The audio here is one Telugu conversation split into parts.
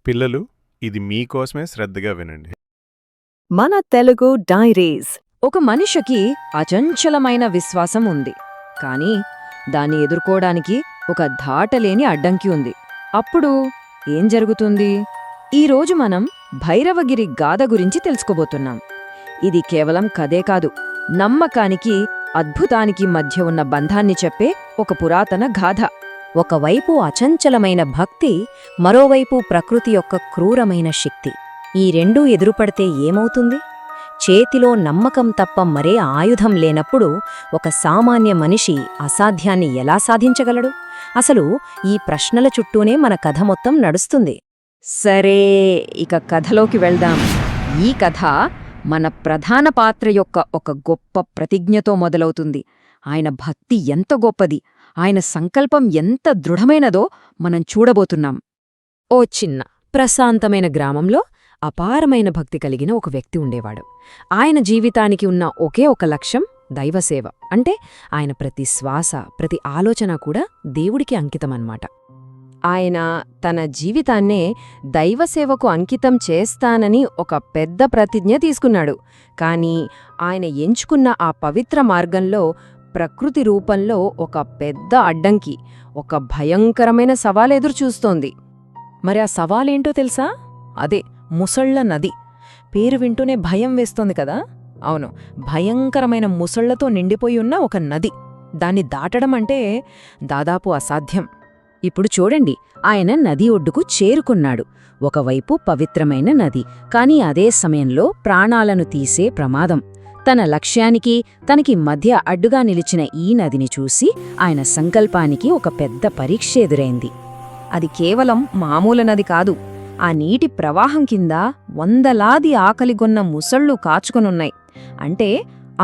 పిల్లలు, ఇది మీకోసమే శ్రద్ధగా వినండి. మన తెలుగు డైరీస్. ఒక మనిషికి అచంచలమైన విశ్వాసం ఉంది, కానీ దాన్ని ఎదుర్కోవడానికి ఒక దాటలేని అడ్డంకి ఉంది. అప్పుడు ఏం జరుగుతుంది? ఈరోజు మనం భైరవగిరి గాథ గురించి తెలుసుకోబోతున్నాం. ఇది కేవలం కథే కాదు, నమ్మకానికి అద్భుతానికి మధ్య ఉన్న బంధాన్ని చెప్పే ఒక పురాతన గాథ. ఒకవైపు అచంచలమైన భక్తి, మరోవైపు ప్రకృతి యొక్క క్రూరమైన శక్తి. ఈ రెండూ ఎదురుపడితే ఏమవుతుంది? చేతిలో నమ్మకం తప్ప మరే ఆయుధం లేనప్పుడు ఒక సామాన్య మనిషి అసాధ్యాన్ని ఎలా సాధించగలడు? అసలు ఈ ప్రశ్నల చుట్టూనే మన కథ మొత్తం నడుస్తుంది. సరే, ఇక కథలోకి వెళ్దాం. ఈ కథ మన ప్రధాన పాత్ర యొక్క ఒక గొప్ప ప్రతిజ్ఞతో మొదలవుతుంది. ఆయన భక్తి ఎంత గొప్పది, ఆయన సంకల్పం ఎంత దృఢమైనదో మనం చూడబోతున్నాం. ఓ చిన్న ప్రశాంతమైన గ్రామంలో అపారమైన భక్తి కలిగిన ఒక వ్యక్తి ఉండేవాడు. ఆయన జీవితానికి ఉన్న ఒకే ఒక లక్ష్యం దైవసేవ. అంటే ఆయన ప్రతి శ్వాస, ప్రతి ఆలోచన కూడా దేవుడికి అంకితమన్నమాట. ఆయన తన జీవితాన్నే దైవసేవకు అంకితం చేస్తానని ఒక పెద్ద ప్రతిజ్ఞ తీసుకున్నాడు. కాని ఆయన ఎంచుకున్న ఆ పవిత్ర మార్గంలో ప్రకృతి రూపంలో ఒక పెద్ద అడ్డంకి, ఒక భయంకరమైన సవాల్ ఎదురుచూస్తోంది. మరి ఆ సవాలేంటో తెలుసా? అదే ముసళ్ల నది. పేరు వింటూనే భయం వేస్తోంది కదా? అవును, భయంకరమైన ముసళ్లతో నిండిపోయి ఉన్న ఒక నది. దాన్ని దాటడం అంటే దాదాపు అసాధ్యం. ఇప్పుడు చూడండి, ఆయన నది ఒడ్డుకు చేరుకున్నాడు. ఒకవైపు పవిత్రమైన నది, కాని అదే సమయంలో ప్రాణాలను తీసే ప్రమాదం. తన లక్ష్యానికి తనకి మధ్య అడ్డుగా నిలిచిన ఈ నదిని చూసి ఆయన సంకల్పానికి ఒక పెద్ద పరీక్ష ఎదురైంది. అది కేవలం మామూలు నది కాదు. ఆ నీటి ప్రవాహం కింద వందలాది ఆకలిగొన్న ముసళ్ళు కాచుకొనున్నాయి. అంటే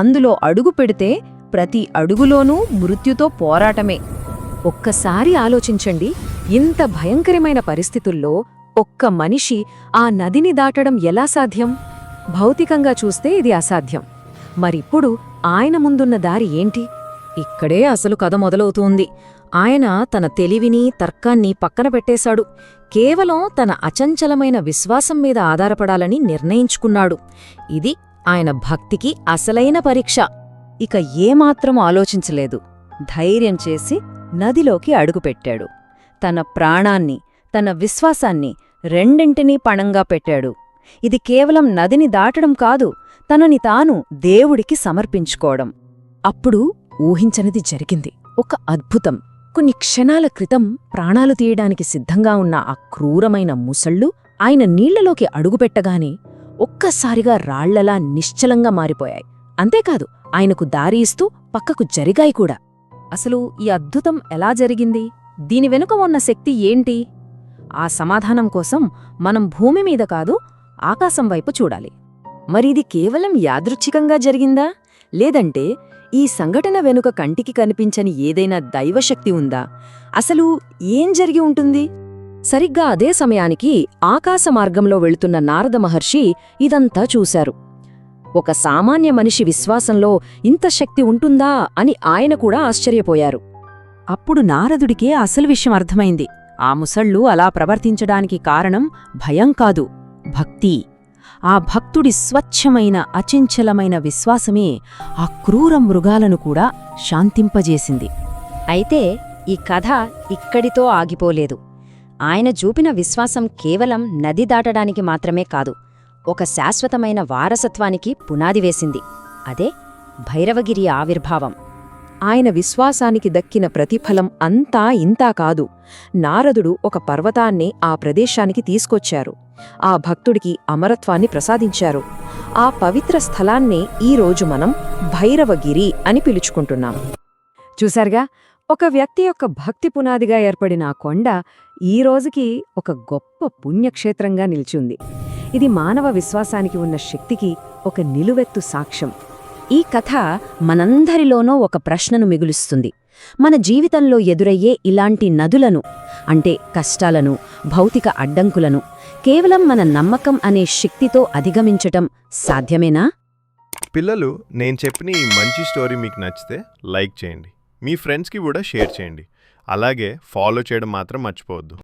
అందులో అడుగు పెడితే ప్రతి అడుగులోనూ మృత్యుతో పోరాటమే. ఒక్కసారి ఆలోచించండి, ఇంత భయంకరమైన పరిస్థితుల్లో ఒక్క మనిషి ఆ నదిని దాటడం ఎలా సాధ్యం? భౌతికంగా చూస్తే ఇది అసాధ్యం. మరిప్పుడు ఆయన ముందున్న దారి ఏంటి? ఇక్కడే అసలు కథ మొదలవుతోంది. ఆయన తన తెలివిని, తర్కాన్ని పక్కన పెట్టేశాడు. కేవలం తన అచంచలమైన విశ్వాసం మీద ఆధారపడాలని నిర్ణయించుకున్నాడు. ఇది ఆయన భక్తికి అసలైన పరీక్ష. ఇక ఏమాత్రం ఆలోచించలేదు. ధైర్యం చేసి నదిలోకి అడుగుపెట్టాడు. తన ప్రాణాన్ని, తన విశ్వాసాన్ని రెండింటినీ పణంగా పెట్టాడు. ఇది కేవలం నదిని దాటడం కాదు, తనని తాను దేవుడికి సమర్పించుకోవడం. అప్పుడు ఊహించనిది జరిగింది. ఒక అద్భుతం. కొన్ని క్షణాల క్రితం ప్రాణాలు తీయడానికి సిద్ధంగా ఉన్న ఆ క్రూరమైన ముసళ్ళు ఆయన నీళ్లలోకి అడుగుపెట్టగానే ఒక్కసారిగా రాళ్లలా నిశ్చలంగా మారిపోయాయి. అంతేకాదు, ఆయనకు దారి ఇస్తూ పక్కకు జరిగాయి కూడా. అసలు ఈ అద్భుతం ఎలా జరిగింది? దీని వెనుక ఉన్న శక్తి ఏంటి? ఆ సమాధానం కోసం మనం భూమి మీద కాదు, ఆకాశం వైపు చూడాలి. మరిది కేవలం యాదృచ్ఛికంగా జరిగిందా? లేదంటే ఈ సంఘటన వెనుక కంటికి కనిపించని ఏదైనా దైవశక్తి ఉందా? అసలు ఏం జరిగి ఉంటుంది? సరిగ్గా అదే సమయానికి ఆకాశ మార్గంలో వెళుతున్న నారద మహర్షి ఇదంతా చూశారు. ఒక సామాన్య మనిషి విశ్వాసంలో ఇంత శక్తి ఉంటుందా అని ఆయన కూడా ఆశ్చర్యపోయారు. అప్పుడు నారదుడికే అసలు విషయం అర్థమైంది. ఆ ముసళ్ళు అలా ప్రవర్తించడానికి కారణం భయం కాదు, భక్తి. ఆ భక్తుడి స్వచ్ఛమైన, అచంచలమైన విశ్వాసమే ఆ క్రూర మృగాలను కూడా శాంతింపజేసింది. అయితే ఈ కథ ఇక్కడితో ఆగిపోలేదు. ఆయన చూపిన విశ్వాసం కేవలం నది దాటడానికి మాత్రమే కాదు, ఒక శాశ్వతమైన వారసత్వానికి పునాది వేసింది. అదే భైరవగిరి ఆవిర్భావం. ఆయన విశ్వాసానికి దక్కిన ప్రతిఫలం అంతా ఇంతా కాదు. నారదుడు ఒక పర్వతాన్ని ఆ ప్రదేశానికి తీసుకొచ్చారు. ఆ భక్తుడికి అమరత్వాన్ని ప్రసాదించారు. ఆ పవిత్ర స్థలాన్ని ఈరోజు మనం భైరవగిరి అని పిలుచుకుంటున్నాం. చూశారుగా, ఒక వ్యక్తి యొక్క భక్తి పునాదిగా ఏర్పడిన ఆ కొండ ఈ రోజుకి ఒక గొప్ప పుణ్యక్షేత్రంగా నిలిచింది. ఇది మానవ విశ్వాసానికి ఉన్న శక్తికి ఒక నిలువెత్తు సాక్ష్యం. ఈ కథ మనందరిలోనూ ఒక ప్రశ్నను మిగులుస్తుంది. మన జీవితంలో ఎదురయ్యే ఇలాంటి నదులను, అంటే కష్టాలను, భౌతిక అడ్డంకులను కేవలం మన నమ్మకం అనే శక్తితో అధిగమించటం సాధ్యమేనా? పిల్లలు, నేను చెప్పిన ఈ మంచి స్టోరీ మీకు నచ్చితే లైక్ చేయండి, మీ ఫ్రెండ్స్కి కూడా షేర్ చేయండి. అలాగే ఫాలో చేయడం మాత్రం మర్చిపోవద్దు.